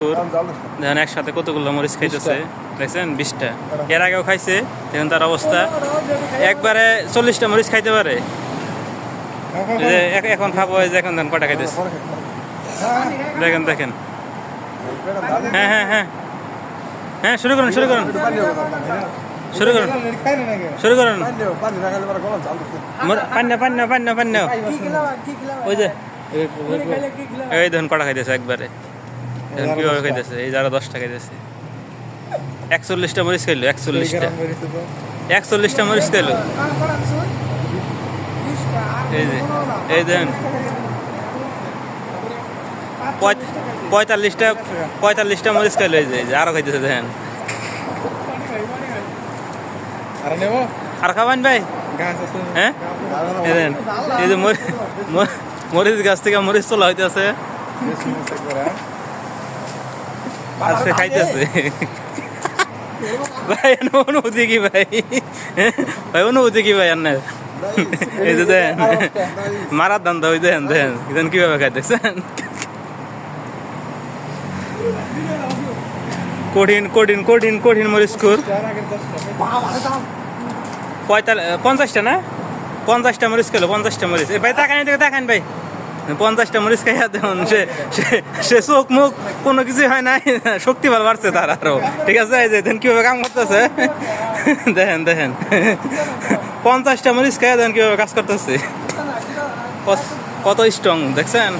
দেখেন একসাথে কতগুলো মরিচ খাইতেছে, দেখছেন 20টা। এর আগেও খাইছে, দেখেন তার অবস্থা। একবারে 40টা মরিচ খাইতে পারে। এখন খাবো, এখন দেন কটা খাইতেছে, দেখেন দেখেন। হ্যাঁ হ্যাঁ হ্যাঁ হ্যাঁ, শুরু করুন শুরু করুন শুরু করুন শুরু করুন। পান্না পান্না পান্না পান্না, ওই যে এই দেখুন কটা খাইতেছে একবারে। এখন কিভাবে খাইতেছে, এই যারা 10টা খাইতেছে। 41টা মরিচ খাইলো, 41টা মরিচ খাইলো। এই যে এই দেখেন 45টা মরিচ খাইলো। এই যে আরো খাইতেছে, দেখেন। আর খাবেন ভাই? হ্যাঁ, এই যে মরিচ গাছ থেকে মরিচ তোলা হইতেছে, আর সে খাইতেছে। ভাই অনুভূতি কি ভাই? ভাই অনুভূতি কি ভাই? আপনার এই যে দেন মারার দান ওই দেন দেন দেন কিভাবে খাইতেছেন। কঠিন কঠিন কঠিন কঠিন মরিচ খুর। 50টা না, 50টা মরিচ খেলো, 50টা মরিচ। ভাই তাকান তাকান ভাই, 50টা মরিচ খাইয়া দেখুন, সে চোখ মুখ কোনো কিছু হয় নাই, শক্তি ভালো বাড়ছে তার আরো। ঠিক আছে, এই যে দেখেন কিভাবে কাম করতেছে, দেখেন দেখেন 50টা মরিচ খাইয়া দেখেন কিভাবে কাজ করতেছে, কত স্ট্রং দেখছেন।